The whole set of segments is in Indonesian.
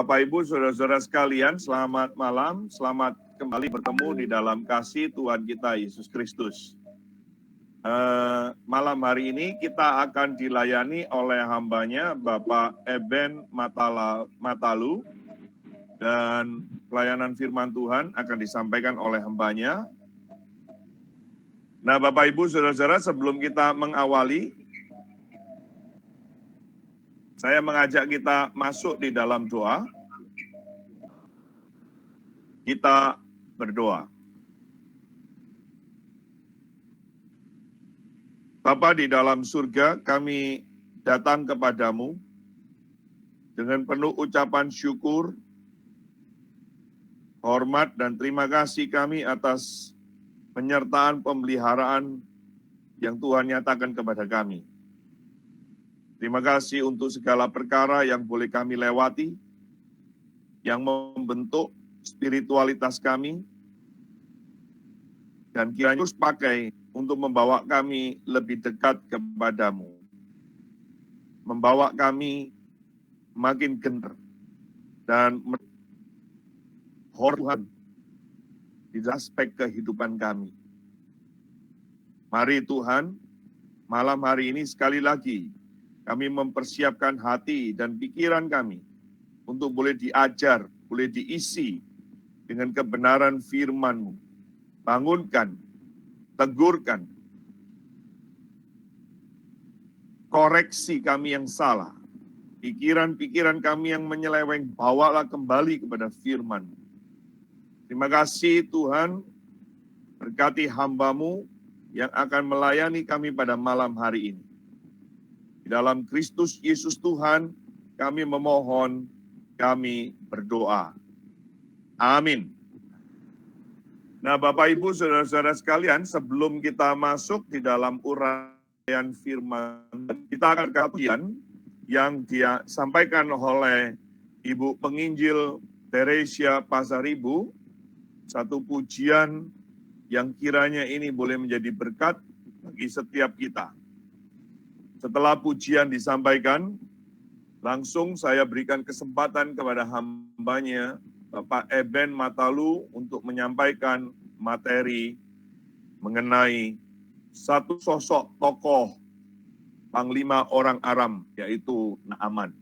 Bapak, Ibu, Saudara-saudara sekalian, selamat malam, selamat kembali bertemu di dalam kasih Tuhan kita Yesus Kristus. Malam hari ini kita akan dilayani oleh hambanya Bapak Eben Matalu, dan pelayanan firman Tuhan akan disampaikan oleh hambanya. Nah, Bapak, Ibu, Saudara-saudara, sebelum kita mengawali, saya mengajak kita masuk di dalam doa. Kita berdoa. Bapa di dalam surga, kami datang kepadamu dengan penuh ucapan syukur, hormat, dan terima kasih kami atas penyertaan pemeliharaan yang Tuhan nyatakan kepada kami. Terima kasih untuk segala perkara yang boleh kami lewati, yang membentuk spiritualitas kami, dan kiranya terus pakai untuk membawa kami lebih dekat kepadamu, membawa kami makin gentar dan hormat di aspek kehidupan kami. Mari Tuhan, malam hari ini sekali lagi kami mempersiapkan hati dan pikiran kami untuk boleh diajar, boleh diisi dengan kebenaran firman-Mu. Bangunkan, tegurkan, koreksi kami yang salah, pikiran-pikiran kami yang menyeleweng, bawalah kembali kepada firman. Terima kasih Tuhan, berkati hamba-Mu yang akan melayani kami pada malam hari ini. Di dalam Kristus Yesus Tuhan, kami memohon, kami berdoa. Amin. Nah, Bapak, Ibu, Saudara-saudara sekalian, sebelum kita masuk di dalam uraian firman, kita akan kajian yang dia sampaikan oleh Ibu Penginjil Teresia Pasaribu, satu pujian yang kiranya ini boleh menjadi berkat bagi setiap kita. Setelah pujian disampaikan, langsung saya berikan kesempatan kepada hambanya, Bapak Eben Matalu, untuk menyampaikan materi mengenai satu sosok tokoh Panglima orang Aram, yaitu Naaman.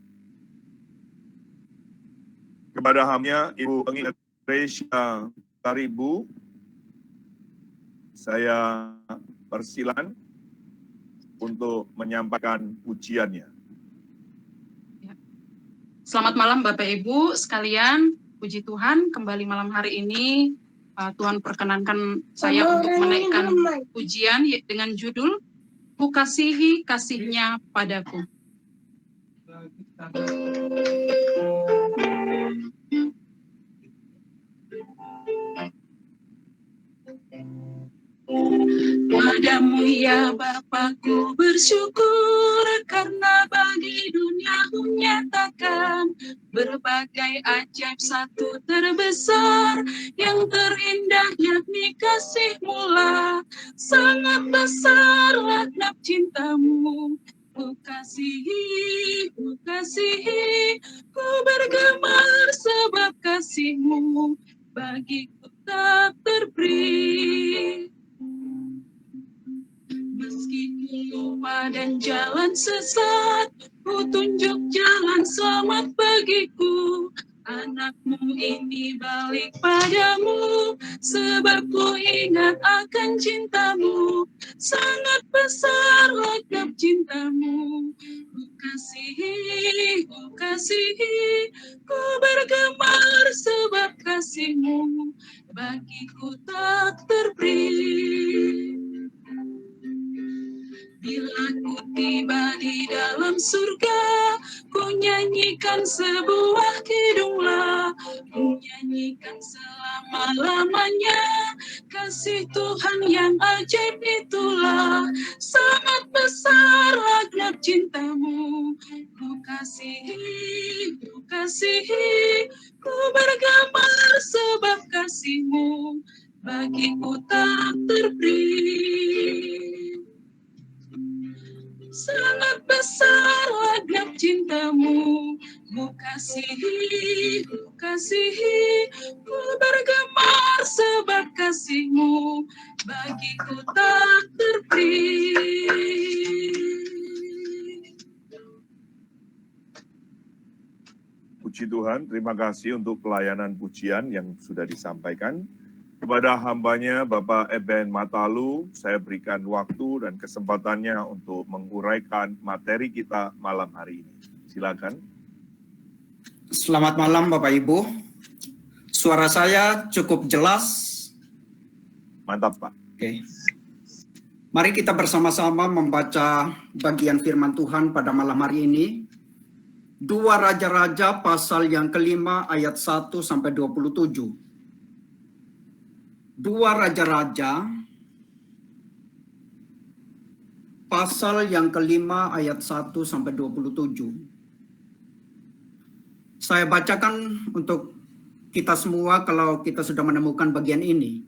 Kepada hambanya, Ibu Penginjil Teresia Pasaribu, saya persilakan untuk menyampaikan pujiannya. Selamat malam Bapak Ibu sekalian, puji Tuhan kembali malam hari ini Tuhan perkenankan saya untuk menaikkan pujian dengan judul Ku kasihi kasih-Nya padaku. Padamu ya Bapakku bersyukur, karena bagi dunia menyatakan berbagai ajaib satu terbesar, yang terindah yakni kasih-Mu lah. Sangat besar laknat cinta-Mu, ku kasihi, ku bergemar sebab kasih-Mu bagiku tak terberi. Meski lupa dan jalan sesat, ku tunjuk jalan selamat bagiku. Anak-Mu ini balik padamu, sebab ku ingat akan cinta-Mu. Sangat besar laknat cinta-Mu, ku kasihi, ku bergemar sebab kasih-Mu bagiku tak terberi. Bila ku tiba di dalam surga, ku nyanyikan sebuah kidunglah, ku nyanyikan selama-lamanya kasih Tuhan yang ajaib itulah. Sangat besar laknat cinta-Mu, ku kasihi, ku bergemar sebab kasih-Mu bagiku tak terberi. Sangat besar laknat cinta-Mu, Ku kasihi, ku kasihi, ku bergemar sebab kasih-Mu bagiku tak terperi. Puji Tuhan, terima kasih untuk pelayanan pujian yang sudah disampaikan. Kepada hambanya Bapak Eben Matalu, saya berikan waktu dan kesempatannya untuk menguraikan materi kita malam hari ini. Silakan. Selamat malam Bapak Ibu. Suara saya cukup jelas? Mantap Pak. Oke. Mari kita bersama-sama membaca bagian firman Tuhan pada malam hari ini. 2 Raja-Raja pasal yang kelima ayat 1 sampai 27. 2 Raja-Raja pasal yang kelima ayat 1 sampai 27. Saya bacakan untuk kita semua kalau kita sudah menemukan bagian ini.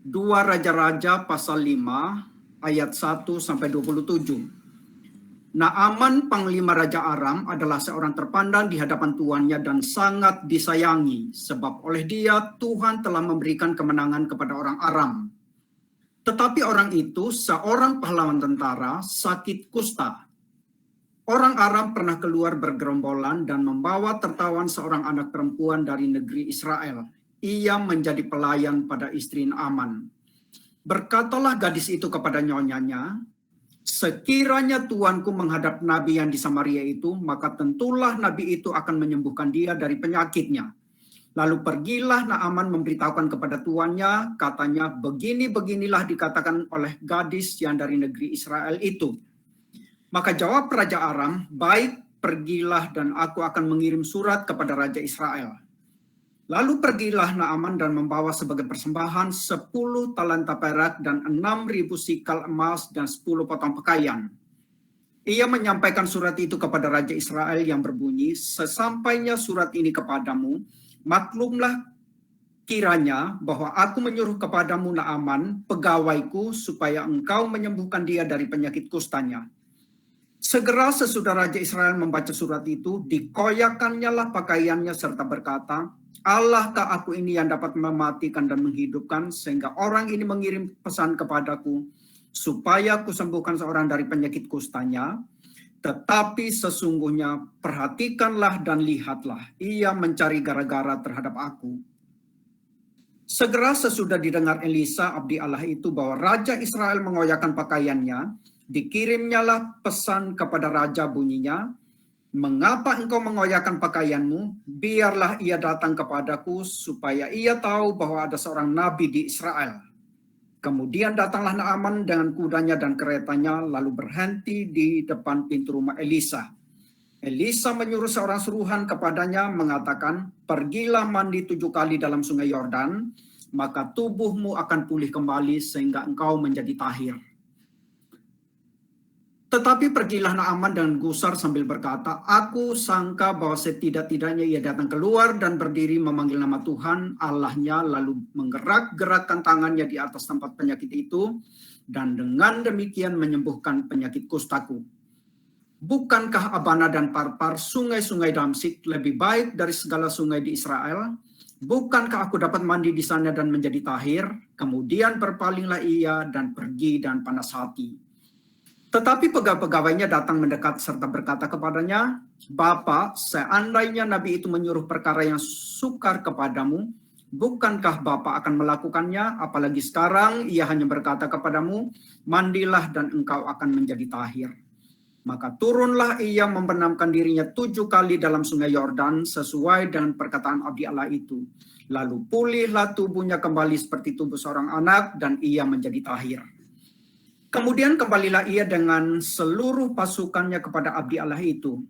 2 Raja-Raja pasal 5 ayat 1 sampai 27. Naaman panglima Raja Aram adalah seorang terpandang di hadapan tuannya dan sangat disayangi, sebab oleh dia Tuhan telah memberikan kemenangan kepada orang Aram. Tetapi orang itu, seorang pahlawan tentara, sakit kusta. Orang Aram pernah keluar bergerombolan dan membawa tertawan seorang anak perempuan dari negeri Israel. Ia menjadi pelayan pada istri Naaman. Berkatalah gadis itu kepada nyonyanya, sekiranya tuanku menghadap nabi yang di Samaria itu, maka tentulah nabi itu akan menyembuhkan dia dari penyakitnya. Lalu pergilah Naaman memberitahukan kepada tuannya, katanya, begini-beginilah dikatakan oleh gadis yang dari negeri Israel itu. Maka jawab Raja Aram, baik, pergilah dan aku akan mengirim surat kepada Raja Israel. Lalu pergilah Naaman dan membawa sebagai persembahan 10 talenta perak dan 6.000 sikal emas dan 10 potong pakaian. Ia menyampaikan surat itu kepada Raja Israel yang berbunyi, sesampainya surat ini kepadamu, maklumlah kiranya bahwa aku menyuruh kepadamu Naaman, pegawaiku, supaya engkau menyembuhkan dia dari penyakit kustanya. Segera sesudah Raja Israel membaca surat itu, dikoyakannya lah pakaiannya serta berkata, Allahkah aku ini yang dapat mematikan dan menghidupkan, sehingga orang ini mengirim pesan kepadaku, supaya kusembuhkan seorang dari penyakit kustanya. Tetapi sesungguhnya perhatikanlah dan lihatlah, ia mencari gara-gara terhadap aku. Segera sesudah didengar Elisa abdi Allah itu bahwa Raja Israel mengoyakkan pakaiannya, dikirimnyalah pesan kepada raja bunyinya, mengapa engkau mengoyakkan pakaianmu? Biarlah ia datang kepadaku supaya ia tahu bahwa ada seorang nabi di Israel. Kemudian datanglah Naaman dengan kudanya dan keretanya lalu berhenti di depan pintu rumah Elisa. Elisa menyuruh seorang suruhan kepadanya mengatakan, pergilah mandi 7 kali dalam sungai Yordan, maka tubuhmu akan pulih kembali sehingga engkau menjadi tahir. Tetapi pergilah Naaman dengan gusar sambil berkata, aku sangka bahwa setidak-tidaknya ia datang keluar dan berdiri memanggil nama Tuhan Allahnya, lalu menggerak-gerakkan tangannya di atas tempat penyakit itu, dan dengan demikian menyembuhkan penyakit kustaku. Bukankah Abana dan Parpar, sungai-sungai Damsik, lebih baik dari segala sungai di Israel? Bukankah aku dapat mandi di sana dan menjadi tahir? Kemudian berpalinglah ia dan pergi dan panas hati. Tetapi pegawai-pegawainya datang mendekat serta berkata kepadanya, Bapak, seandainya Nabi itu menyuruh perkara yang sukar kepadamu, bukankah Bapak akan melakukannya? Apalagi sekarang ia hanya berkata kepadamu, mandilah dan engkau akan menjadi tahir. Maka turunlah ia membenamkan dirinya 7 kali dalam sungai Yordan sesuai dengan perkataan abdi Allah itu. Lalu pulihlah tubuhnya kembali seperti tubuh seorang anak dan ia menjadi tahir. Kemudian kembalilah ia dengan seluruh pasukannya kepada abdi Allah itu.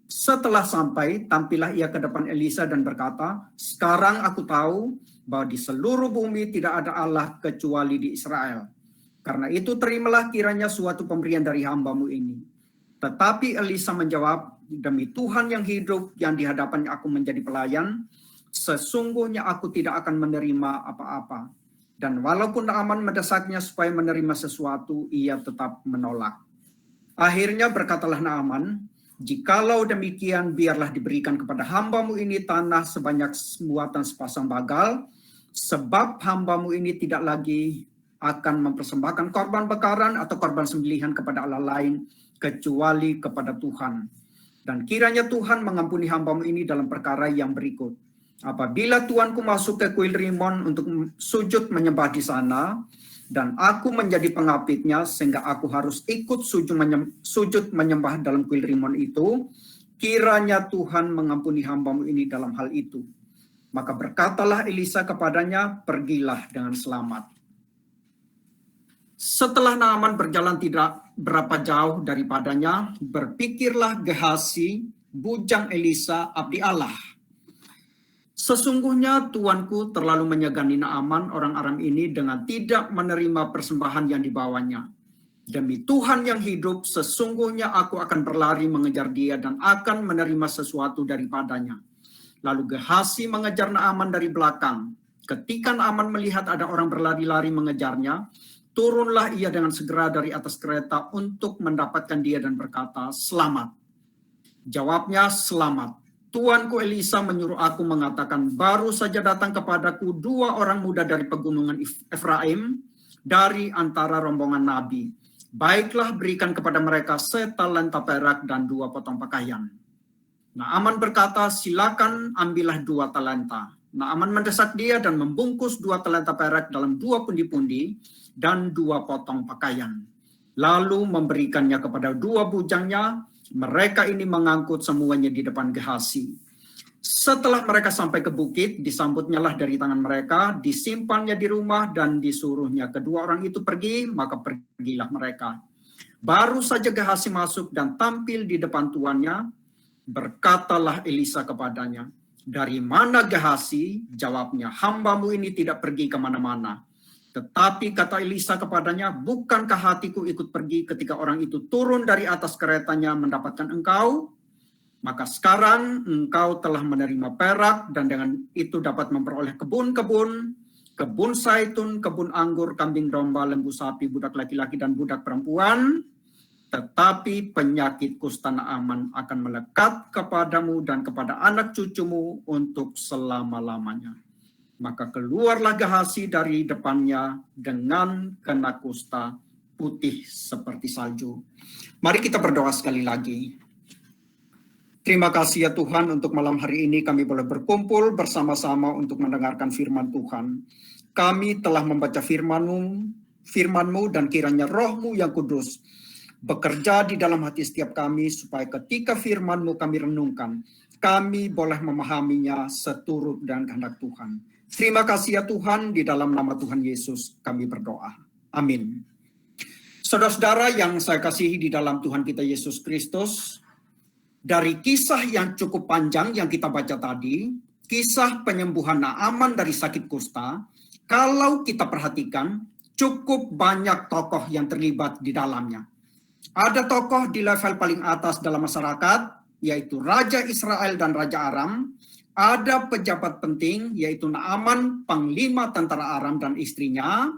Setelah sampai, tampillah ia ke depan Elisa dan berkata, sekarang aku tahu bahwa di seluruh bumi tidak ada Allah kecuali di Israel. Karena itu terimalah kiranya suatu pemberian dari hambamu ini. Tetapi Elisa menjawab, demi Tuhan yang hidup yang di hadapannya aku menjadi pelayan, sesungguhnya aku tidak akan menerima apa-apa. Dan walaupun Naaman mendesaknya supaya menerima sesuatu, ia tetap menolak. Akhirnya berkatalah Naaman, Jikalau demikian, biarlah diberikan kepada hamba-Mu ini tanah sebanyak muatan sepasang bagal, sebab hamba-Mu ini tidak lagi akan mempersembahkan korban bakaran atau korban sembelihan kepada Allah lain, kecuali kepada Tuhan. Dan kiranya Tuhan mengampuni hamba-Mu ini dalam perkara yang berikut. Apabila tuanku masuk ke kuil Rimon untuk sujud menyembah di sana, dan aku menjadi pengapitnya sehingga aku harus ikut sujud menyembah dalam kuil Rimon itu, kiranya Tuhan mengampuni hamba-Mu ini dalam hal itu. Maka berkatalah Elisa kepadanya, pergilah dengan selamat. Setelah Naaman berjalan tidak berapa jauh daripadanya, berpikirlah Gehazi, bujang Elisa, abdi Allah. Sesungguhnya tuanku terlalu menyegani Naaman orang Aram ini dengan tidak menerima persembahan yang dibawanya. Demi Tuhan yang hidup, sesungguhnya aku akan berlari mengejar dia dan akan menerima sesuatu daripadanya. Lalu Gehazi mengejar Naaman dari belakang. Ketika Naaman melihat ada orang berlari-lari mengejarnya, turunlah ia dengan segera dari atas kereta untuk mendapatkan dia dan berkata, selamat. Jawabnya, selamat. Tuanku Elisa menyuruh aku mengatakan, baru saja datang kepadaku 2 orang muda dari pegunungan Efraim, dari antara rombongan nabi. Baiklah, berikan kepada mereka setalenta perak dan 2 potong pakaian. Naaman berkata, silakan ambillah 2 talenta. Naaman mendesak dia dan membungkus 2 talenta perak dalam 2 pundi-pundi dan 2 potong pakaian. Lalu memberikannya kepada 2 bujangnya. Mereka ini mengangkut semuanya di depan Gehazi. Setelah mereka sampai ke bukit, disambutnyalah dari tangan mereka, disimpannya di rumah dan disuruhnya kedua orang itu pergi, maka pergilah mereka. Baru saja Gehazi masuk dan tampil di depan tuannya, berkatalah Elisa kepadanya, dari mana Gehazi? Jawabnya, hamba-Mu ini tidak pergi kemana-mana. Tetapi kata Elisa kepadanya, bukankah hatiku ikut pergi ketika orang itu turun dari atas keretanya mendapatkan engkau? Maka sekarang engkau telah menerima perak dan dengan itu dapat memperoleh kebun-kebun, kebun zaitun, kebun anggur, kambing domba, lembu sapi, budak laki-laki dan budak perempuan. Tetapi penyakit kusta Naaman akan melekat kepadamu dan kepada anak cucumu untuk selama-lamanya. Maka keluarlah Gehazi dari depannya dengan kena kusta putih seperti salju. Mari kita berdoa sekali lagi. Terima kasih ya Tuhan untuk malam hari ini kami boleh berkumpul bersama-sama untuk mendengarkan firman Tuhan. Kami telah membaca firman-Mu dan kiranya Roh-Mu yang kudus bekerja di dalam hati setiap kami supaya ketika firman-Mu kami renungkan, kami boleh memahaminya seturut dan kehendak Tuhan. Terima kasih ya Tuhan, di dalam nama Tuhan Yesus kami berdoa. Amin. Saudara-saudara yang saya kasihi di dalam Tuhan kita Yesus Kristus, dari kisah yang cukup panjang yang kita baca tadi, kisah penyembuhan Naaman dari sakit kusta, kalau kita perhatikan, cukup banyak tokoh yang terlibat di dalamnya. Ada tokoh di level paling atas dalam masyarakat, yaitu Raja Israel dan Raja Aram. Ada pejabat penting, yaitu Naaman, panglima tentara Aram dan istrinya.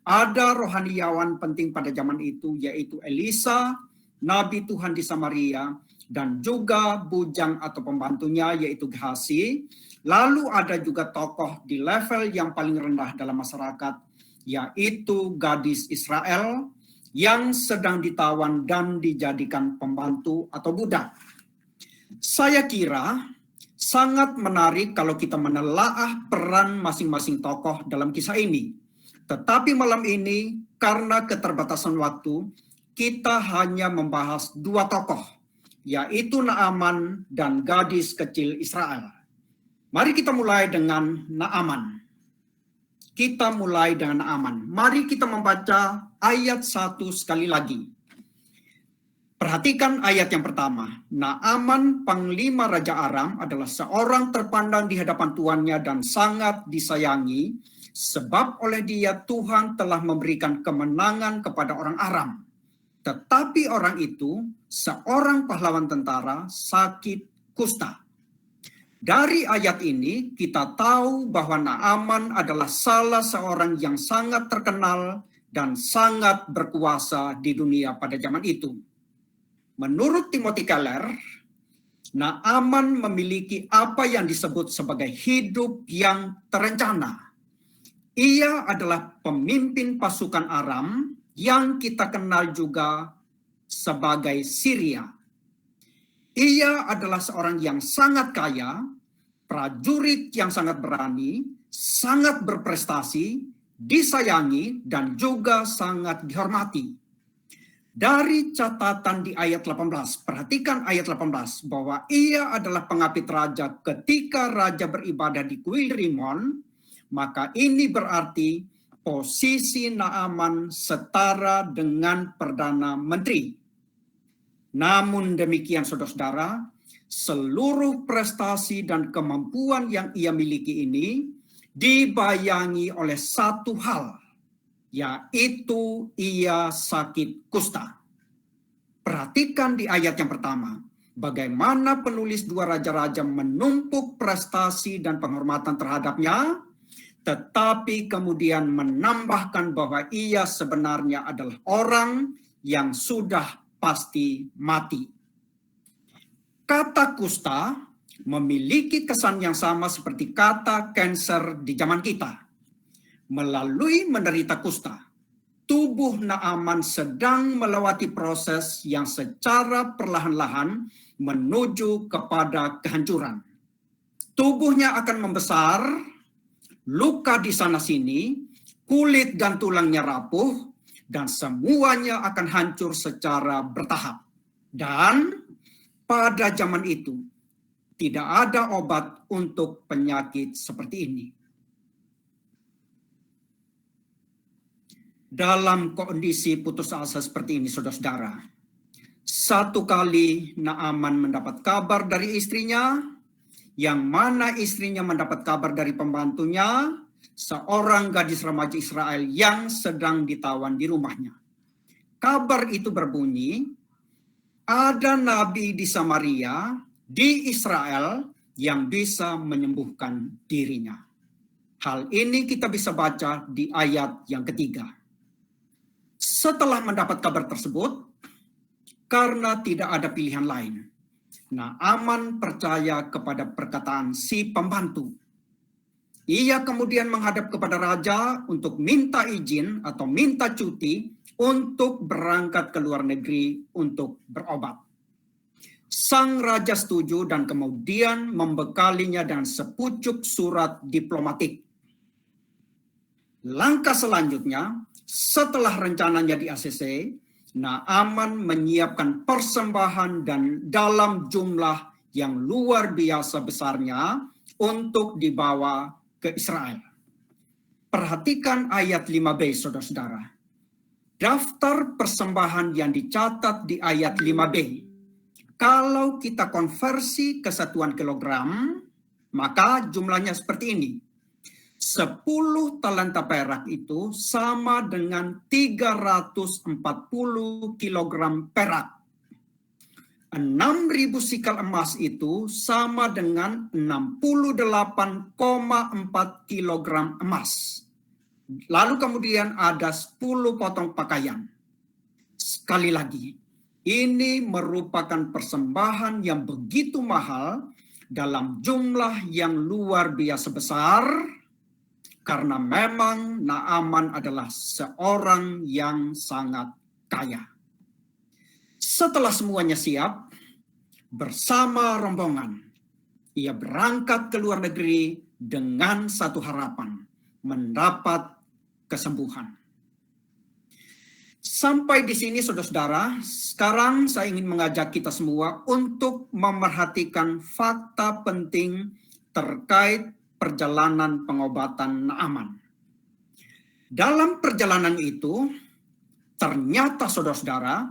Ada rohaniawan penting pada zaman itu, yaitu Elisa, nabi Tuhan di Samaria, dan juga bujang atau pembantunya, yaitu Gehazi. Lalu ada juga tokoh di level yang paling rendah dalam masyarakat, yaitu gadis Israel yang sedang ditawan dan dijadikan pembantu atau budak. Saya kira sangat menarik kalau kita menelaah peran masing-masing tokoh dalam kisah ini. Tetapi malam ini, karena keterbatasan waktu, kita hanya membahas 2 tokoh, yaitu Naaman dan gadis kecil Israel. Mari kita mulai dengan Naaman. Mari kita membaca ayat 1 sekali lagi. Perhatikan ayat yang pertama. Naaman, panglima Raja Aram, adalah seorang terpandang di hadapan tuannya dan sangat disayangi, sebab oleh dia Tuhan telah memberikan kemenangan kepada orang Aram. Tetapi orang itu, seorang pahlawan tentara, sakit kusta. Dari ayat ini kita tahu bahwa Naaman adalah salah seorang yang sangat terkenal dan sangat berkuasa di dunia pada zaman itu. menurut Timothy Keller, Naaman memiliki apa yang disebut sebagai hidup yang terencana. Ia adalah pemimpin pasukan Aram yang kita kenal juga sebagai Syria. Ia adalah seorang yang sangat kaya, prajurit yang sangat berani, sangat berprestasi, disayangi, dan juga sangat dihormati. Dari catatan di ayat 18, perhatikan ayat 18, bahwa ia adalah pengapit raja ketika raja beribadah di kuil Rimon, maka ini berarti posisi Naaman setara dengan Perdana Menteri. Namun demikian, saudara-saudara, seluruh prestasi dan kemampuan yang ia miliki ini dibayangi oleh satu hal, yaitu ia sakit kusta. Perhatikan di ayat yang pertama, bagaimana penulis 2 Raja-Raja menumpuk prestasi dan penghormatan terhadapnya, tetapi kemudian menambahkan bahwa ia sebenarnya adalah orang yang sudah pasti mati. Kata kusta memiliki kesan yang sama seperti kata kanker di zaman kita. Melalui menderita kusta, tubuh Naaman sedang melewati proses yang secara perlahan-lahan menuju kepada kehancuran. Tubuhnya akan membesar, luka di sana-sini, kulit dan tulangnya rapuh, dan semuanya akan hancur secara bertahap. Dan pada zaman itu, tidak ada obat untuk penyakit seperti ini. Dalam kondisi putus asa seperti ini, saudara-saudara, satu kali Naaman mendapat kabar dari istrinya, yang mana istrinya mendapat kabar dari pembantunya, seorang gadis remaja Israel yang sedang ditawan di rumahnya. Kabar itu berbunyi, ada nabi di Samaria, di Israel, yang bisa menyembuhkan dirinya. Hal ini kita bisa baca di ayat yang ketiga. Setelah mendapat kabar tersebut, karena tidak ada pilihan lain, Naaman percaya kepada perkataan si pembantu. Ia kemudian menghadap kepada raja untuk minta izin atau minta cuti untuk berangkat ke luar negeri untuk berobat. Sang raja setuju dan kemudian membekalinya dengan sepucuk surat diplomatik. Langkah selanjutnya, setelah rencananya di ACC, Naaman menyiapkan persembahan dan dalam jumlah yang luar biasa besarnya untuk dibawa ke Israel. Perhatikan ayat 5b, saudara-saudara. Daftar persembahan yang dicatat di ayat 5b. Kalau kita konversi ke satuan kilogram, maka jumlahnya seperti ini. 10 talenta perak itu sama dengan 340 kilogram perak. 6.000 sikal emas itu sama dengan 68,4 kilogram emas. Lalu kemudian ada 10 potong pakaian. Sekali lagi, ini merupakan persembahan yang begitu mahal dalam jumlah yang luar biasa besar, karena memang Naaman adalah seorang yang sangat kaya. Setelah semuanya siap, bersama rombongan, ia berangkat ke luar negeri dengan satu harapan, mendapat kesembuhan. Sampai di sini, saudara-saudara, sekarang saya ingin mengajak kita semua untuk memerhatikan fakta penting terkait perjalanan pengobatan Naaman. Dalam perjalanan itu, ternyata saudara-saudara,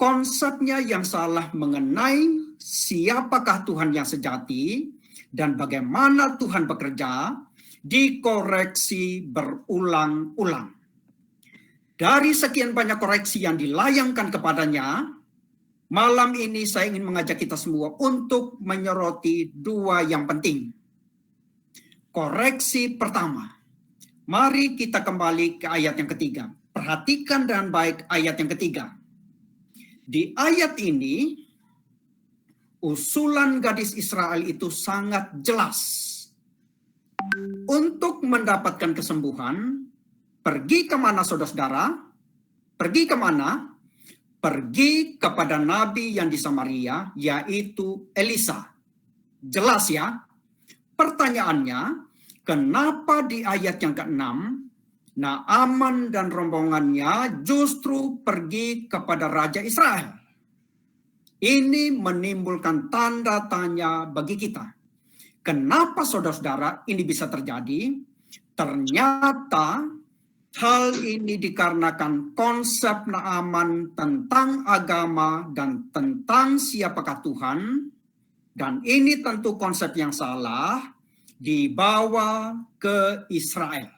konsepnya yang salah mengenai siapakah Tuhan yang sejati dan bagaimana Tuhan bekerja dikoreksi berulang-ulang. Dari sekian banyak koreksi yang dilayangkan kepadanya, malam ini saya ingin mengajak kita semua untuk menyoroti 2 yang penting. Koreksi pertama, mari kita kembali ke ayat yang ketiga. Perhatikan dengan baik ayat yang ketiga. Di ayat ini, usulan gadis Israel itu sangat jelas. Untuk mendapatkan kesembuhan, pergi kemana saudara-saudara? Pergi kemana? Pergi kepada nabi yang di Samaria, yaitu Elisa. Jelas ya? Pertanyaannya, kenapa di ayat yang ke-6, Naaman dan rombongannya justru pergi kepada Raja Israel? Ini menimbulkan tanda tanya bagi kita. Kenapa saudara-saudara ini bisa terjadi? Ternyata hal ini dikarenakan konsep Naaman tentang agama dan tentang siapakah Tuhan. Dan ini tentu konsep yang salah dibawa ke Israel.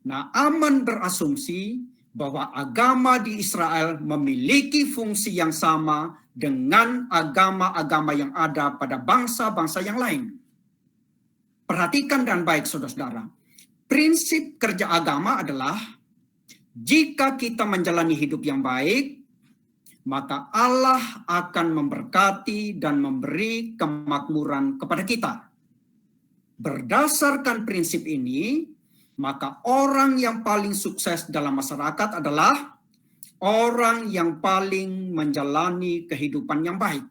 Naaman berasumsi bahwa agama di Israel memiliki fungsi yang sama dengan agama-agama yang ada pada bangsa-bangsa yang lain. Perhatikan dan baik saudara-saudara. Prinsip kerja agama adalah jika kita menjalani hidup yang baik, maka Allah akan memberkati dan memberi kemakmuran kepada kita. Berdasarkan prinsip ini, maka orang yang paling sukses dalam masyarakat adalah orang yang paling menjalani kehidupan yang baik.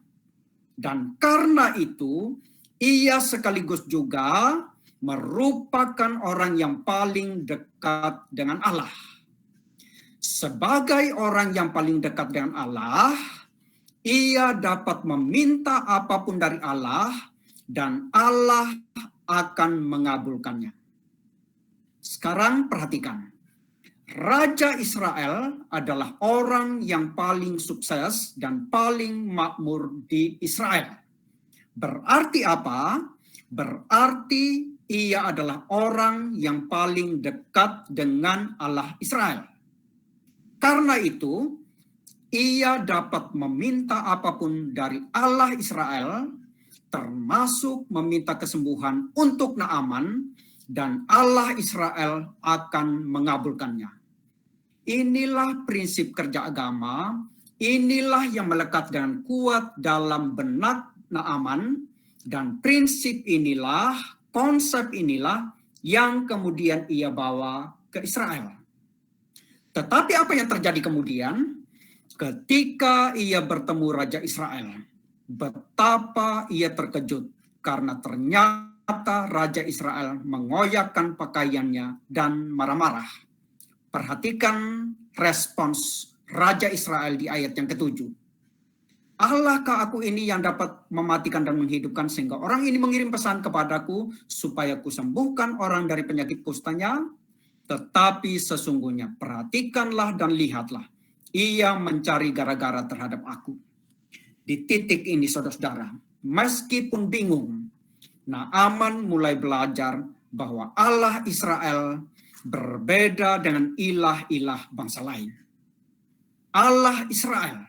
Dan karena itu, ia sekaligus juga merupakan orang yang paling dekat dengan Allah. Sebagai orang yang paling dekat dengan Allah, ia dapat meminta apapun dari Allah dan Allah akan mengabulkannya. Sekarang perhatikan, Raja Israel adalah orang yang paling sukses dan paling makmur di Israel. Berarti apa? Berarti ia adalah orang yang paling dekat dengan Allah Israel. Karena itu, ia dapat meminta apapun dari Allah Israel, termasuk meminta kesembuhan untuk Naaman, dan Allah Israel akan mengabulkannya. Inilah prinsip kerja agama, inilah yang melekat dengan kuat dalam benak Naaman, dan prinsip inilah, konsep inilah yang kemudian ia bawa ke Israel. Tetapi apa yang terjadi kemudian? Ketika ia bertemu Raja Israel, betapa ia terkejut karena ternyata Raja Israel mengoyakkan pakaiannya dan marah-marah. Perhatikan respons Raja Israel di ayat yang ke-7. Allahkah aku ini yang dapat mematikan dan menghidupkan sehingga orang ini mengirim pesan kepadaku supaya kusembuhkan orang dari penyakit kustanya? Tetapi sesungguhnya perhatikanlah dan lihatlah, ia mencari gara-gara terhadap aku. Di titik ini saudara-saudara, meskipun bingung, Naaman mulai belajar bahwa Allah Israel berbeda dengan ilah-ilah bangsa lain. Allah Israel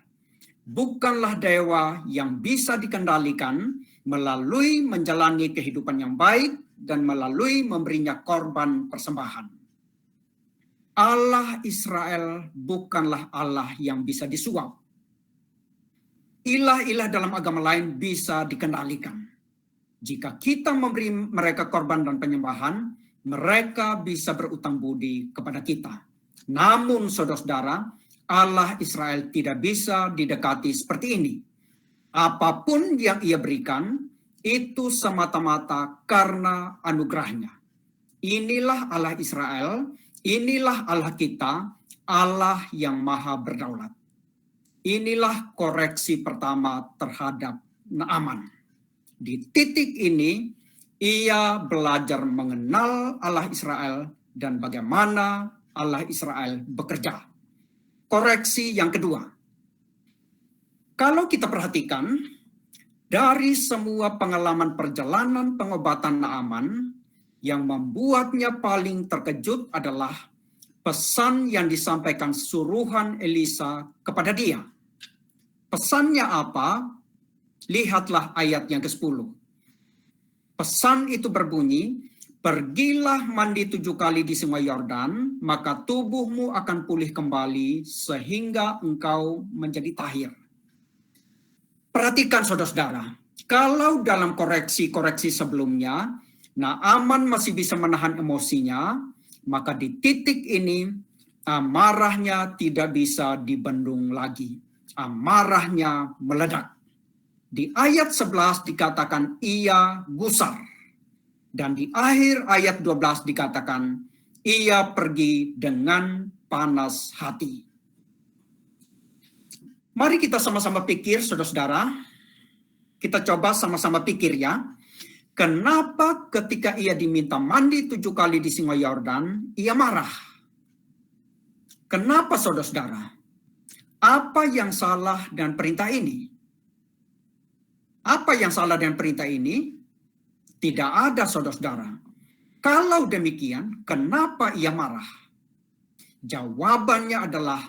bukanlah dewa yang bisa dikendalikan melalui menjalani kehidupan yang baik dan melalui memberinya korban persembahan. Allah Israel bukanlah Allah yang bisa disuap. Ilah-ilah dalam agama lain bisa dikendalikan. Jika kita memberi mereka korban dan penyembahan, mereka bisa berutang budi kepada kita. Namun saudara-saudara, Allah Israel tidak bisa didekati seperti ini. Apapun yang ia berikan, itu semata-mata karena anugerahnya. Inilah Allah Israel, inilah Allah kita, Allah yang maha berdaulat. Inilah koreksi pertama terhadap Naaman. Di titik ini, ia belajar mengenal Allah Israel dan bagaimana Allah Israel bekerja. Koreksi yang kedua. Kalau kita perhatikan, dari semua pengalaman perjalanan pengobatan Naaman, yang membuatnya paling terkejut adalah pesan yang disampaikan suruhan Elisa kepada dia. Pesannya apa? Lihatlah ayat yang ke-10. Pesan itu berbunyi, Pergilah mandi 7 kali di sungai Yordan, maka tubuhmu akan pulih kembali sehingga engkau menjadi tahir. Perhatikan saudara-saudara, kalau dalam koreksi-koreksi sebelumnya, Naaman masih bisa menahan emosinya, maka di titik ini amarahnya tidak bisa dibendung lagi. Amarahnya meledak. Di ayat 11 dikatakan ia gusar. Dan di akhir ayat 12 dikatakan, ia pergi dengan panas hati. Mari kita sama-sama pikir, saudara-saudara. Kita coba sama-sama pikir ya. Kenapa ketika ia diminta mandi 7 kali di sungai Yordan, ia marah? Kenapa, saudara-saudara? Apa yang salah dengan perintah ini? Apa yang salah dengan perintah ini? Tidak ada, saudara-saudara. Kalau demikian, kenapa ia marah? Jawabannya adalah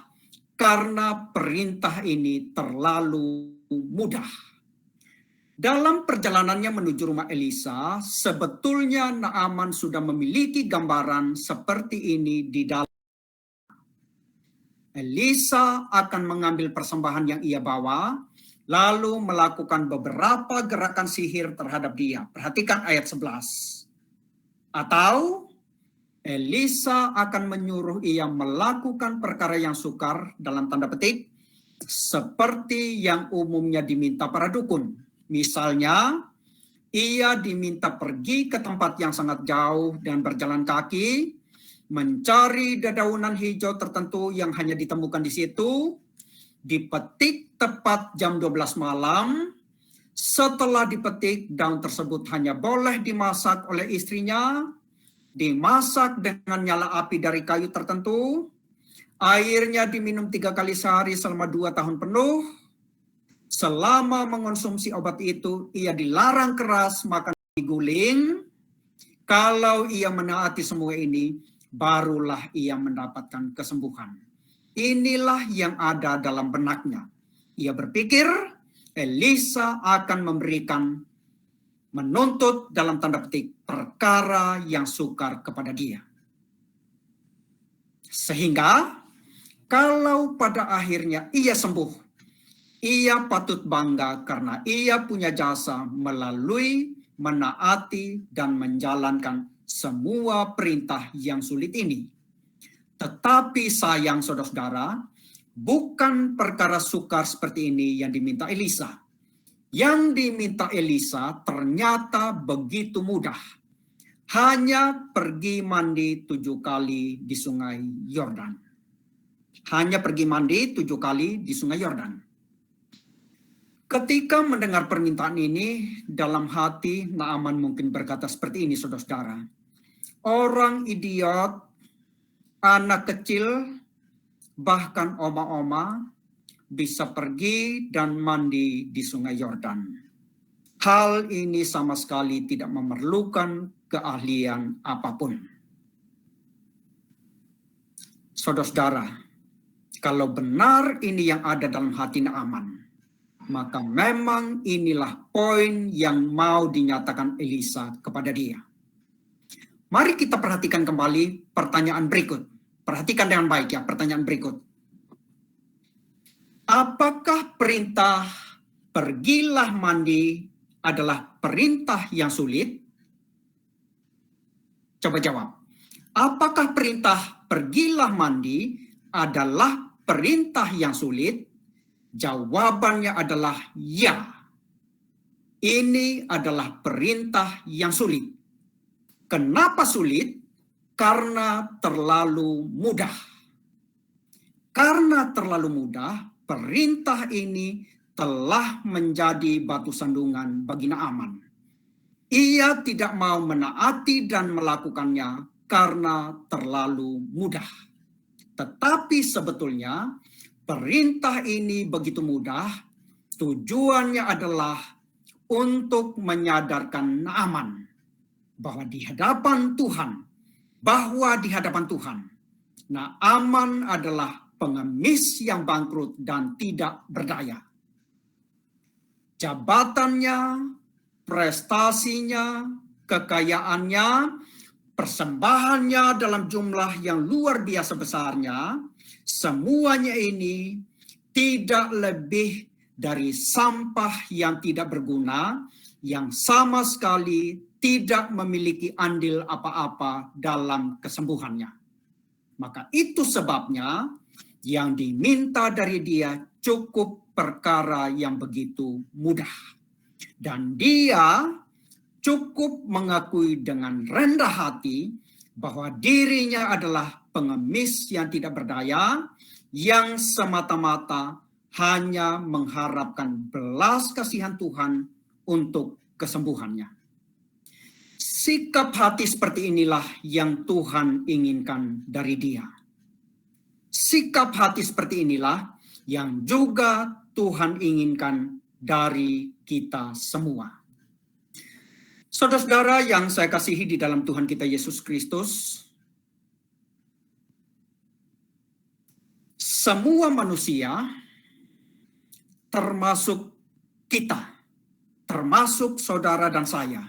karena perintah ini terlalu mudah. Dalam perjalanannya menuju rumah Elisa, sebetulnya Naaman sudah memiliki gambaran seperti ini di dalam. Elisa akan mengambil persembahan yang ia bawa, lalu melakukan beberapa gerakan sihir terhadap dia. Perhatikan ayat 11. Atau Elisa akan menyuruh ia melakukan perkara yang sukar, dalam tanda petik, seperti yang umumnya diminta para dukun. Misalnya, ia diminta pergi ke tempat yang sangat jauh dan berjalan kaki, mencari dedaunan hijau tertentu yang hanya ditemukan di situ, dipetik tepat jam 12 malam. Setelah dipetik, daun tersebut hanya boleh dimasak oleh istrinya, dimasak dengan nyala api dari kayu tertentu, airnya diminum 3 kali sehari selama 2 tahun penuh. Selama mengonsumsi obat itu, ia dilarang keras makan diguling. Kalau ia menaati semua ini, barulah ia mendapatkan kesembuhan. Inilah yang ada dalam benaknya. Ia berpikir Elisa akan menuntut dalam tanda petik perkara yang sukar kepada dia. Sehingga kalau pada akhirnya ia sembuh, ia patut bangga karena ia punya jasa melalui menaati dan menjalankan semua perintah yang sulit ini. Tetapi sayang saudara-saudara, bukan perkara sukar seperti ini yang diminta Elisa. Yang diminta Elisa ternyata begitu mudah. Hanya pergi mandi 7 kali di sungai Yordan. Hanya pergi mandi 7 kali di sungai Yordan. Ketika mendengar permintaan ini, dalam hati Naaman mungkin berkata seperti ini, saudara-saudara. Orang idiot, anak kecil, bahkan oma-oma bisa pergi dan mandi di sungai Yordan. Hal ini sama sekali tidak memerlukan keahlian apapun. Saudara-saudara, kalau benar ini yang ada dalam hati Naaman, maka memang inilah poin yang mau dinyatakan Elisa kepada dia. Mari kita perhatikan kembali pertanyaan berikut. Perhatikan dengan baik ya, pertanyaan berikut. Apakah perintah pergilah mandi adalah perintah yang sulit? Coba jawab. Apakah perintah pergilah mandi adalah perintah yang sulit? Jawabannya adalah ya. Ini adalah perintah yang sulit. Kenapa sulit? Karena terlalu mudah. Karena terlalu mudah, perintah ini telah menjadi batu sandungan bagi Naaman. Ia tidak mau menaati dan melakukannya karena terlalu mudah. Tetapi sebetulnya perintah ini begitu mudah, tujuannya adalah untuk menyadarkan Naaman bahwa di hadapan Tuhan, Naaman adalah pengemis yang bangkrut dan tidak berdaya. Jabatannya, prestasinya, kekayaannya, persembahannya dalam jumlah yang luar biasa besarnya, semuanya ini tidak lebih dari sampah yang tidak berguna, yang sama sekali tidak memiliki andil apa-apa dalam kesembuhannya. Maka itu sebabnya yang diminta dari dia cukup perkara yang begitu mudah. Dan dia cukup mengakui dengan rendah hati bahwa dirinya adalah pengemis yang tidak berdaya, yang semata-mata hanya mengharapkan belas kasihan Tuhan untuk kesembuhannya. Sikap hati seperti inilah yang Tuhan inginkan dari dia. Sikap hati seperti inilah yang juga Tuhan inginkan dari kita semua. Saudara-saudara yang saya kasihi di dalam Tuhan kita Yesus Kristus, semua manusia, termasuk kita, termasuk saudara dan saya,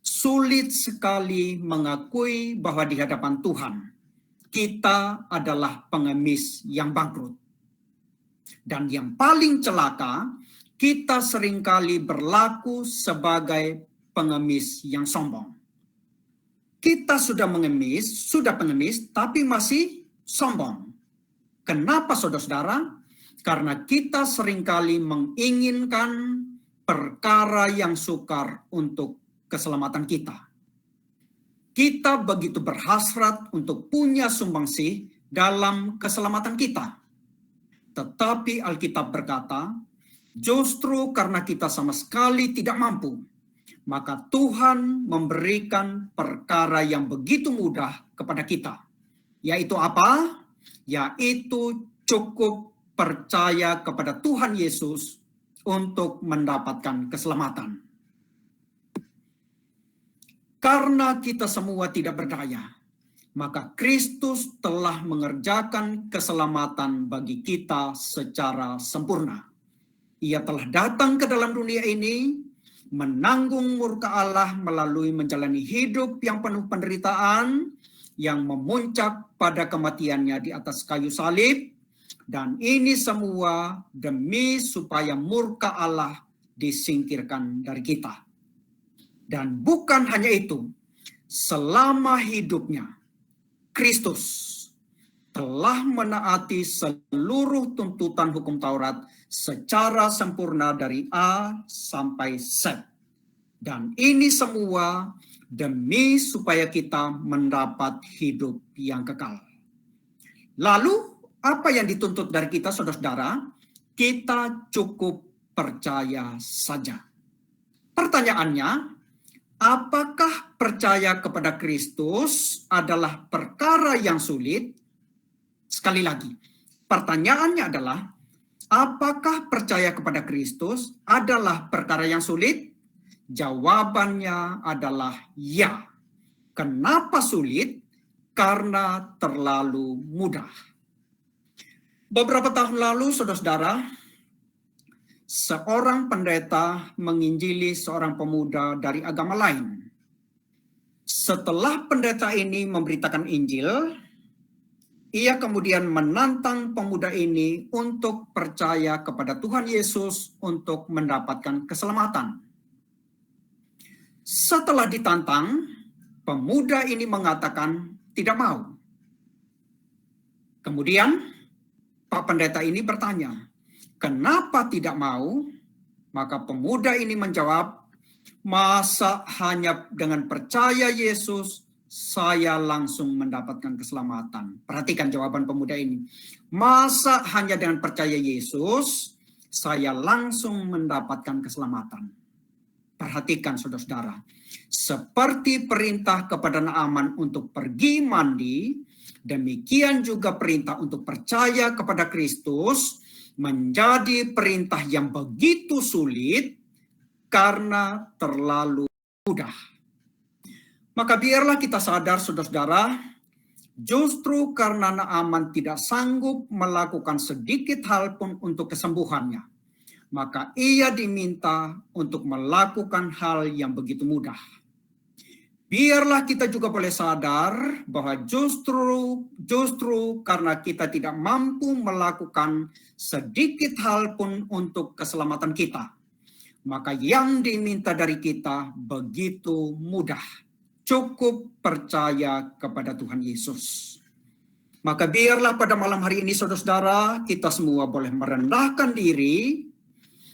sulit sekali mengakui bahwa di hadapan Tuhan kita adalah pengemis yang bangkrut. Dan yang paling celaka, kita seringkali berlaku sebagai pengemis yang sombong. Kita sudah pengemis, tapi masih sombong. Kenapa, saudara-saudara? Karena kita seringkali menginginkan perkara yang sukar untuk keselamatan kita. Kita begitu berhasrat untuk punya sumbangsih dalam keselamatan kita. Tetapi Alkitab berkata, justru karena kita sama sekali tidak mampu, maka Tuhan memberikan perkara yang begitu mudah kepada kita. Yaitu apa? Yaitu cukup percaya kepada Tuhan Yesus untuk mendapatkan keselamatan. Karena kita semua tidak berdaya, maka Kristus telah mengerjakan keselamatan bagi kita secara sempurna. Ia telah datang ke dalam dunia ini, menanggung murka Allah melalui menjalani hidup yang penuh penderitaan, yang memuncak pada kematiannya di atas kayu salib, dan ini semua demi supaya murka Allah disingkirkan dari kita. Dan bukan hanya itu, selama hidupnya, Kristus telah menaati seluruh tuntutan hukum Taurat secara sempurna dari A sampai Z. Dan ini semua demi supaya kita mendapat hidup yang kekal. Lalu, apa yang dituntut dari kita, saudara-saudara? Kita cukup percaya saja. Pertanyaannya, apakah percaya kepada Kristus adalah perkara yang sulit? Sekali lagi, pertanyaannya adalah, apakah percaya kepada Kristus adalah perkara yang sulit? Jawabannya adalah ya. Kenapa sulit? Karena terlalu mudah. Beberapa tahun lalu, saudara-saudara, seorang pendeta menginjili seorang pemuda dari agama lain. Setelah pendeta ini memberitakan Injil, ia kemudian menantang pemuda ini untuk percaya kepada Tuhan Yesus untuk mendapatkan keselamatan. Setelah ditantang, pemuda ini mengatakan tidak mau. Kemudian Pak pendeta ini bertanya, kenapa tidak mau? Maka pemuda ini menjawab, masa hanya dengan percaya Yesus saya langsung mendapatkan keselamatan. Perhatikan jawaban pemuda ini. Masa hanya dengan percaya Yesus saya langsung mendapatkan keselamatan. Perhatikan saudara-saudara. Seperti perintah kepada Naaman untuk pergi mandi, demikian juga perintah untuk percaya kepada Kristus menjadi perintah yang begitu sulit karena terlalu mudah. Maka biarlah kita sadar, saudara-saudara, justru karena Naaman tidak sanggup melakukan sedikit hal pun untuk kesembuhannya, maka ia diminta untuk melakukan hal yang begitu mudah. Biarlah kita juga boleh sadar bahwa justru karena kita tidak mampu melakukan sedikit hal pun untuk keselamatan kita, maka yang diminta dari kita begitu mudah. Cukup percaya kepada Tuhan Yesus. Maka biarlah pada malam hari ini saudara-saudara, kita semua boleh merendahkan diri,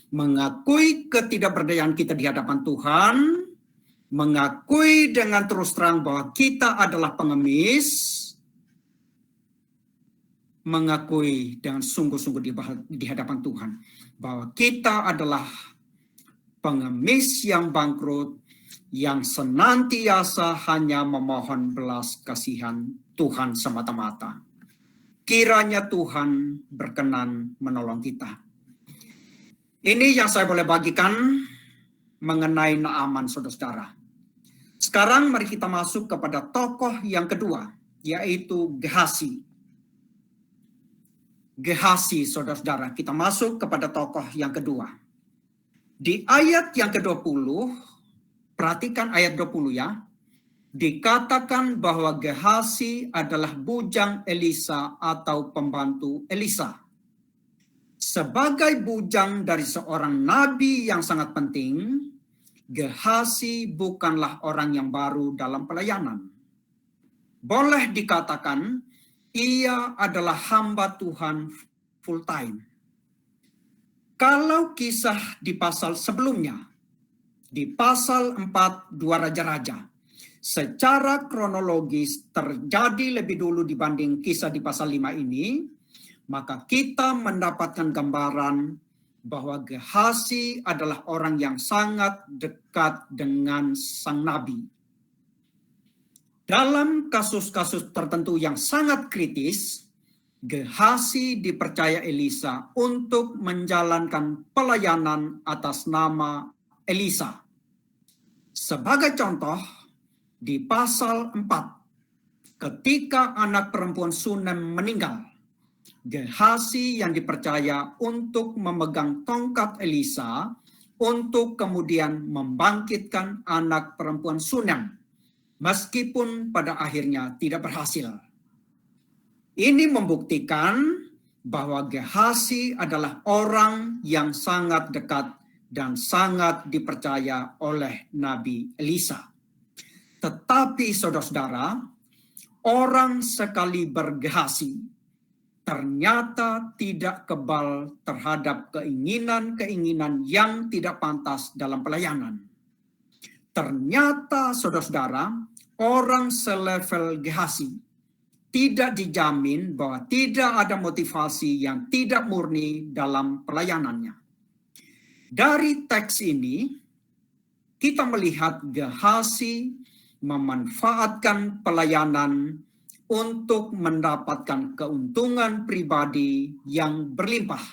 mengakui ketidakberdayaan kita di hadapan Tuhan, mengakui dengan terus terang bahwa kita adalah pengemis, mengakui dengan sungguh-sungguh di hadapan Tuhan bahwa kita adalah pengemis yang bangkrut, yang senantiasa hanya memohon belas kasihan Tuhan semata-mata. Kiranya Tuhan berkenan menolong kita. Ini yang saya boleh bagikan mengenai Naaman, saudara-saudara. Sekarang mari kita masuk kepada tokoh yang kedua, yaitu Gehazi. Gehazi, saudara-saudara, kita masuk kepada tokoh yang kedua. Di ayat yang ke-20, perhatikan ayat 20 ya, dikatakan bahwa Gehazi adalah bujang Elisa atau pembantu Elisa. Sebagai bujang dari seorang nabi yang sangat penting, Gehazi bukanlah orang yang baru dalam pelayanan. Boleh dikatakan ia adalah hamba Tuhan full time. Kalau kisah di pasal sebelumnya, di pasal 4 2 Raja-Raja, secara kronologis terjadi lebih dulu dibanding kisah di pasal 5 ini, maka kita mendapatkan gambaran bahwa Gehazi adalah orang yang sangat dekat dengan sang nabi. Dalam kasus-kasus tertentu yang sangat kritis, Gehazi dipercaya Elisa untuk menjalankan pelayanan atas nama Elisa. Sebagai contoh, di pasal 4, ketika anak perempuan Sunem meninggal, Gehazi yang dipercaya untuk memegang tongkat Elisa untuk kemudian membangkitkan anak perempuan Sunem, meskipun pada akhirnya tidak berhasil. Ini membuktikan bahwa Gehazi adalah orang yang sangat dekat dan sangat dipercaya oleh Nabi Elisa. Tetapi saudara-saudara, orang sekaliber Gehazi ternyata tidak kebal terhadap keinginan-keinginan yang tidak pantas dalam pelayanan. Ternyata saudara-saudara, orang selevel Gehazi tidak dijamin bahwa tidak ada motivasi yang tidak murni dalam pelayanannya. Dari teks ini, kita melihat Gehazi memanfaatkan pelayanan untuk mendapatkan keuntungan pribadi yang berlimpah.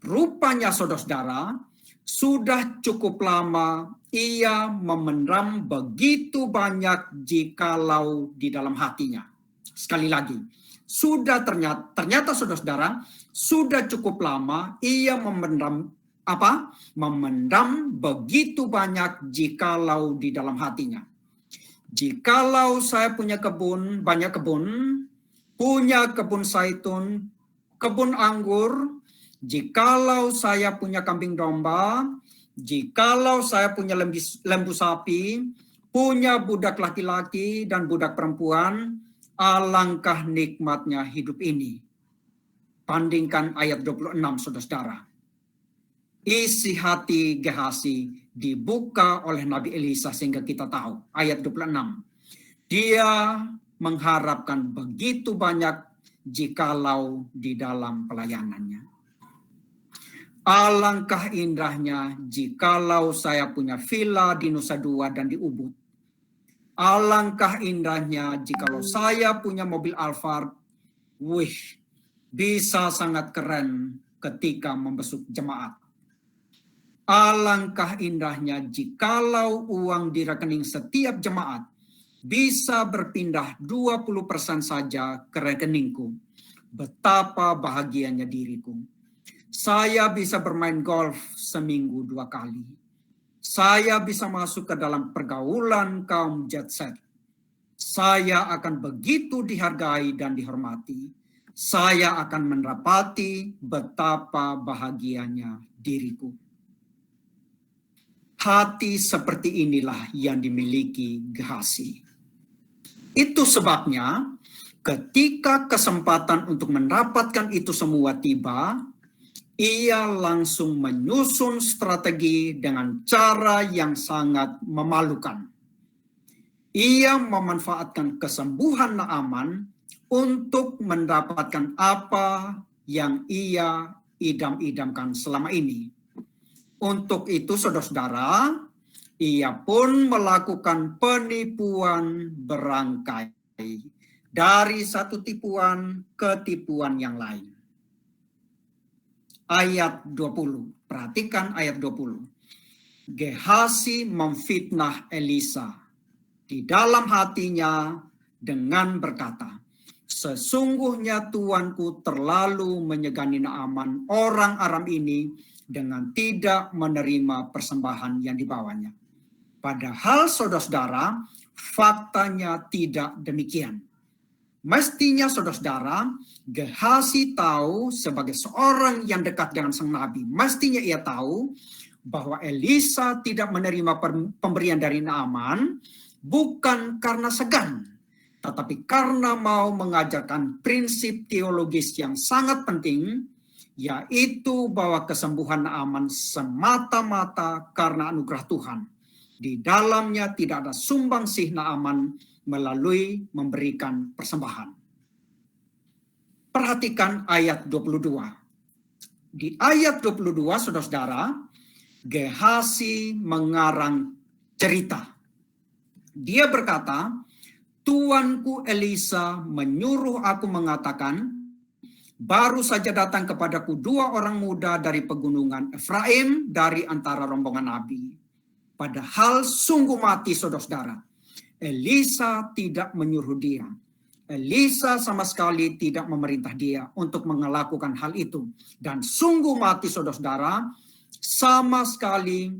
Rupanya saudara-saudara, sudah cukup lama ia memendam begitu banyak jikalau di dalam hatinya. Sekali lagi, ternyata saudara-saudara, sudah cukup lama ia memendam begitu banyak jikalau di dalam hatinya. Jikalau saya punya banyak kebun, punya kebun zaitun, kebun anggur, jikalau saya punya kambing domba, jikalau saya punya lembu sapi, punya budak laki-laki dan budak perempuan, alangkah nikmatnya hidup ini. Bandingkan ayat 26, saudara-saudara. Isi hati Gehazi dibuka oleh Nabi Elisa sehingga kita tahu. Ayat 26. Dia mengharapkan begitu banyak jikalau di dalam pelayanannya. Alangkah indahnya jikalau saya punya villa di Nusa Dua dan di Ubud. Alangkah indahnya jikalau saya punya mobil Alphard. Bisa sangat keren ketika membesuk jemaat. Alangkah indahnya jikalau uang di rekening setiap jemaat bisa berpindah 20% saja ke rekeningku. Betapa bahagianya diriku. Saya bisa bermain golf seminggu 2 kali. Saya bisa masuk ke dalam pergaulan kaum jet set. Saya akan begitu dihargai dan dihormati. Saya akan mendapati betapa bahagianya diriku. Hati seperti inilah yang dimiliki Gehazi. Itu sebabnya ketika kesempatan untuk mendapatkan itu semua tiba, ia langsung menyusun strategi dengan cara yang sangat memalukan. Ia memanfaatkan kesembuhan Naaman untuk mendapatkan apa yang ia idam-idamkan selama ini. Untuk itu, saudara-saudara, ia pun melakukan penipuan berangkai dari satu tipuan ke tipuan yang lain. Ayat 20, perhatikan ayat 20. Gehazi memfitnah Elisa di dalam hatinya dengan berkata, sesungguhnya tuanku terlalu menyegani Naaman orang Aram ini dengan tidak menerima persembahan yang dibawanya. Padahal saudara-saudara, faktanya tidak demikian. Mestinya saudara-saudara, Gehazi tahu sebagai seorang yang dekat dengan sang nabi, mestinya ia tahu bahwa Elisa tidak menerima pemberian dari Naaman bukan karena segan, tetapi karena mau mengajarkan prinsip teologis yang sangat penting, yaitu bahwa kesembuhan Naaman semata-mata karena anugerah Tuhan. Di dalamnya tidak ada sumbangsih Naaman melalui memberikan persembahan. Perhatikan ayat 22. Di ayat 22, saudara-saudara, Gehazi mengarang cerita. Dia berkata, tuanku Elisa menyuruh aku mengatakan, baru saja datang kepadaku 2 orang muda dari pegunungan Efraim dari antara rombongan nabi. Padahal sungguh mati, saudara-saudara. Elisa tidak menyuruh dia. Elisa sama sekali tidak memerintah dia untuk melakukan hal itu. Dan sungguh mati, saudara-saudara, sama sekali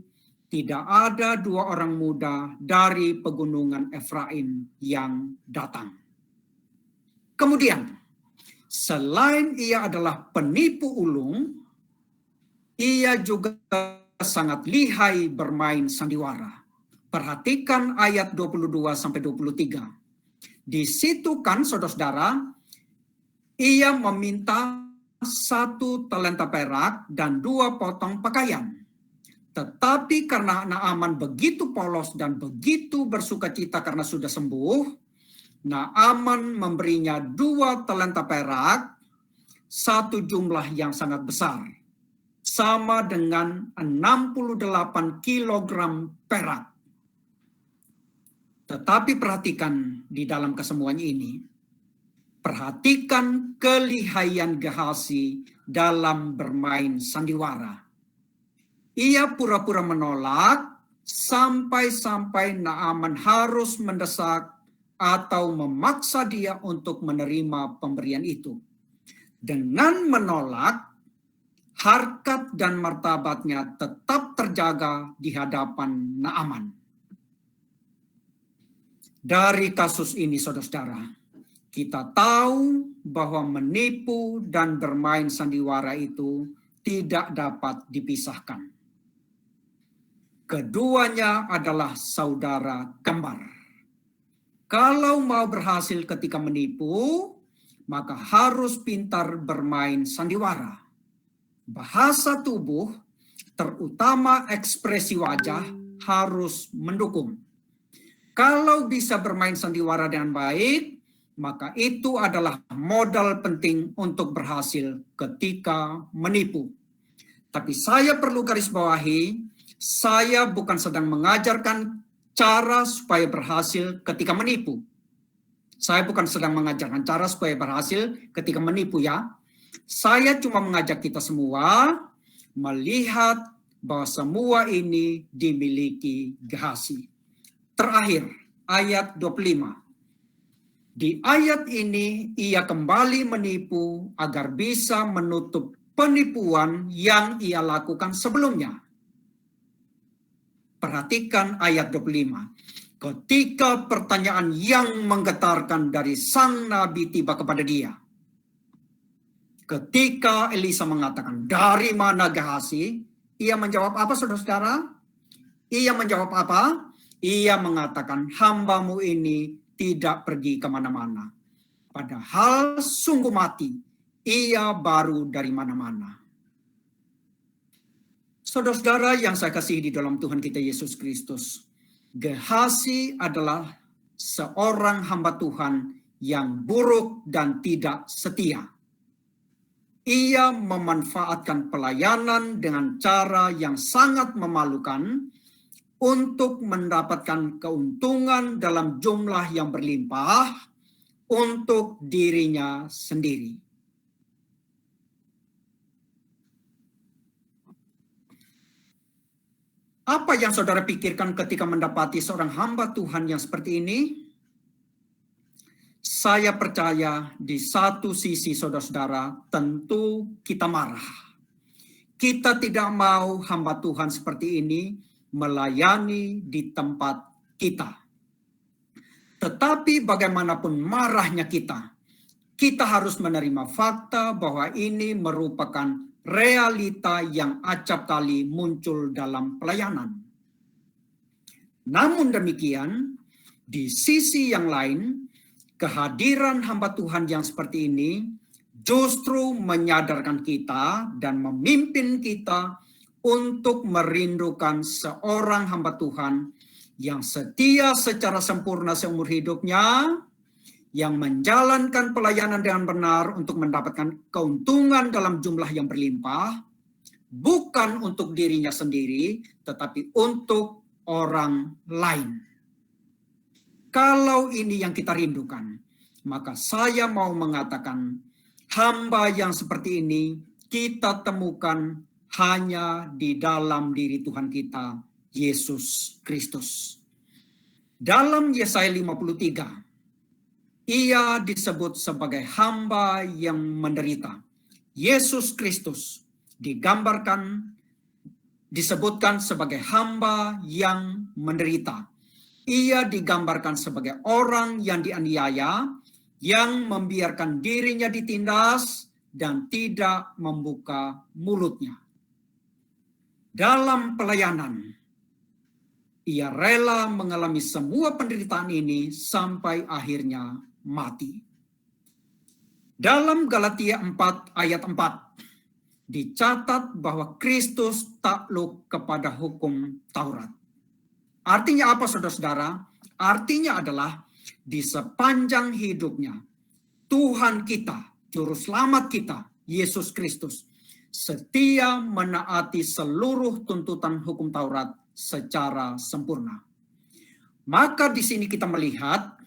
tidak ada 2 orang muda dari pegunungan Efraim yang datang. Kemudian, selain ia adalah penipu ulung, ia juga sangat lihai bermain sandiwara. Perhatikan ayat 22-23. Di situ kan, saudara-saudara, ia meminta 1 talenta perak dan 2 potong pakaian. Tetapi karena Naaman begitu polos dan begitu bersukacita karena sudah sembuh, Naaman memberinya 2 talenta perak, satu jumlah yang sangat besar, sama dengan 68 kilogram perak. Tetapi perhatikan di dalam kesemuanya ini, perhatikan kelihayan Gehazi dalam bermain sandiwara. Ia pura-pura menolak sampai-sampai Naaman harus mendesak atau memaksa dia untuk menerima pemberian itu. Dengan menolak, harkat dan martabatnya tetap terjaga di hadapan Naaman. Dari kasus ini, saudara-saudara, kita tahu bahwa menipu dan bermain sandiwara itu tidak dapat dipisahkan. Keduanya adalah saudara kembar. Kalau mau berhasil ketika menipu, maka harus pintar bermain sandiwara. Bahasa tubuh, terutama ekspresi wajah, harus mendukung. Kalau bisa bermain sandiwara dengan baik, maka itu adalah modal penting untuk berhasil ketika menipu. Tapi saya perlu garis bawahi, saya bukan sedang mengajarkan cara supaya berhasil ketika menipu. Saya bukan sedang mengajarkan cara supaya berhasil ketika menipu, ya. Saya cuma mengajak kita semua melihat bahwa semua ini dimiliki Gehazi. Terakhir, ayat 25. Di ayat ini ia kembali menipu agar bisa menutup penipuan yang ia lakukan sebelumnya. Perhatikan ayat 25. Ketika pertanyaan yang menggetarkan dari sang nabi tiba kepada dia. Ketika Elisa mengatakan, dari mana Gehazi? Ia menjawab apa, saudara-saudara? Ia menjawab apa? Ia mengatakan, hambamu ini tidak pergi kemana-mana. Padahal sungguh mati, ia baru dari mana-mana. Saudara-saudara yang saya kasihi di dalam Tuhan kita Yesus Kristus, Gehazi adalah seorang hamba Tuhan yang buruk dan tidak setia. Ia memanfaatkan pelayanan dengan cara yang sangat memalukan untuk mendapatkan keuntungan dalam jumlah yang berlimpah untuk dirinya sendiri. Apa yang saudara pikirkan ketika mendapati seorang hamba Tuhan yang seperti ini? Saya percaya di satu sisi saudara-saudara tentu kita marah. Kita tidak mau hamba Tuhan seperti ini melayani di tempat kita. Tetapi bagaimanapun marahnya kita harus menerima fakta bahwa ini merupakan realita yang acap kali muncul dalam pelayanan. Namun demikian, di sisi yang lain, kehadiran hamba Tuhan yang seperti ini justru menyadarkan kita dan memimpin kita untuk merindukan seorang hamba Tuhan yang setia secara sempurna seumur hidupnya, yang menjalankan pelayanan dengan benar untuk mendapatkan keuntungan dalam jumlah yang berlimpah, bukan untuk dirinya sendiri, tetapi untuk orang lain. Kalau ini yang kita rindukan, maka saya mau mengatakan, hamba yang seperti ini kita temukan hanya di dalam diri Tuhan kita, Yesus Kristus. Dalam Yesaya 53, ia disebut sebagai hamba yang menderita. Yesus Kristus disebutkan sebagai hamba yang menderita. Ia digambarkan sebagai orang yang dianiaya, yang membiarkan dirinya ditindas dan tidak membuka mulutnya. Dalam pelayanan, ia rela mengalami semua penderitaan ini sampai akhirnya mati. Dalam Galatia 4 ayat 4 dicatat bahwa Kristus takluk kepada hukum Taurat. Artinya apa, saudara-saudara? Artinya adalah di sepanjang hidupnya Tuhan kita, Juru Selamat kita, Yesus Kristus, setia menaati seluruh tuntutan hukum Taurat secara sempurna. Maka di sini kita melihat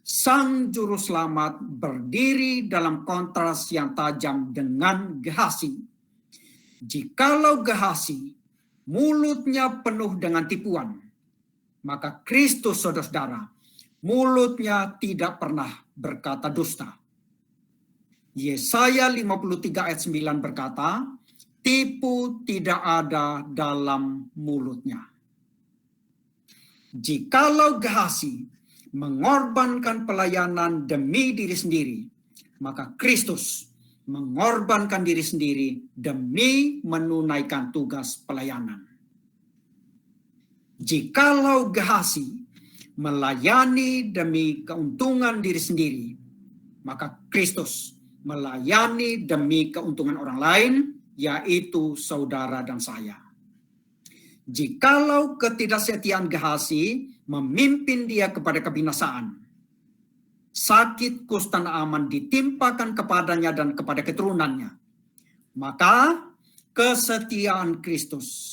Sang Juru Selamat berdiri dalam kontras yang tajam dengan Gehazi. Jikalau Gehazi mulutnya penuh dengan tipuan, maka Kristus, saudara-saudara, mulutnya tidak pernah berkata dusta. Yesaya 53 ayat 9 berkata, tipu tidak ada dalam mulutnya. Jikalau Gehazi mengorbankan pelayanan demi diri sendiri, maka Kristus mengorbankan diri sendiri demi menunaikan tugas pelayanan. Jikalau Gehazi melayani demi keuntungan diri sendiri, maka Kristus melayani demi keuntungan orang lain, yaitu saudara dan saya. Jikalau ketidaksetiaan Gehazi memimpin dia kepada kebinasaan, sakit kusta Naaman ditimpakan kepadanya dan kepada keturunannya, maka kesetiaan Kristus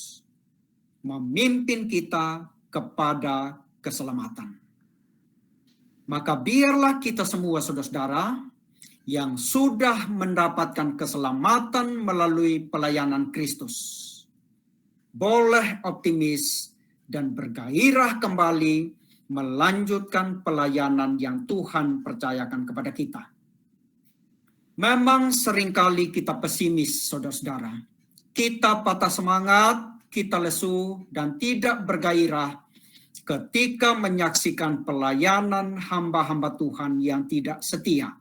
memimpin kita kepada keselamatan. Maka biarlah kita semua, saudara-saudara, yang sudah mendapatkan keselamatan melalui pelayanan Kristus, boleh optimis dan bergairah kembali melanjutkan pelayanan yang Tuhan percayakan kepada kita. Memang seringkali kita pesimis, saudara-saudara. Kita patah semangat kita lesu dan tidak bergairah ketika menyaksikan pelayanan hamba-hamba Tuhan yang tidak setia.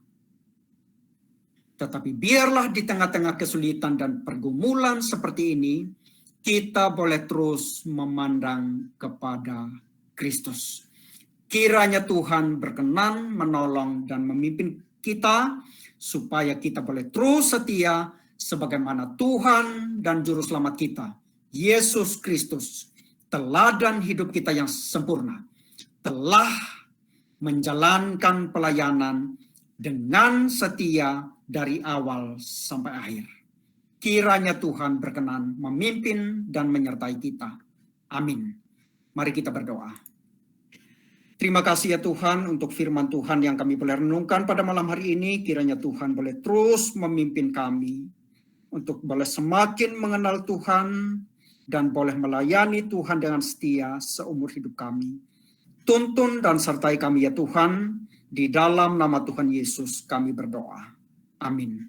Tetapi biarlah di tengah-tengah kesulitan dan pergumulan seperti ini, kita boleh terus memandang kepada Kristus. Kiranya Tuhan berkenan menolong dan memimpin kita, supaya kita boleh terus setia sebagaimana Tuhan dan Juru Selamat kita, Yesus Kristus, teladan hidup kita yang sempurna, telah menjalankan pelayanan dengan setia dari awal sampai akhir. Kiranya Tuhan berkenan memimpin dan menyertai kita. Amin. Mari kita berdoa. Terima kasih ya Tuhan untuk firman Tuhan yang kami boleh renungkan pada malam hari ini. Kiranya Tuhan boleh terus memimpin kami untuk boleh semakin mengenal Tuhan dan boleh melayani Tuhan dengan setia seumur hidup kami. Tuntun dan sertai kami ya Tuhan. Di dalam nama Tuhan Yesus kami berdoa. Amin.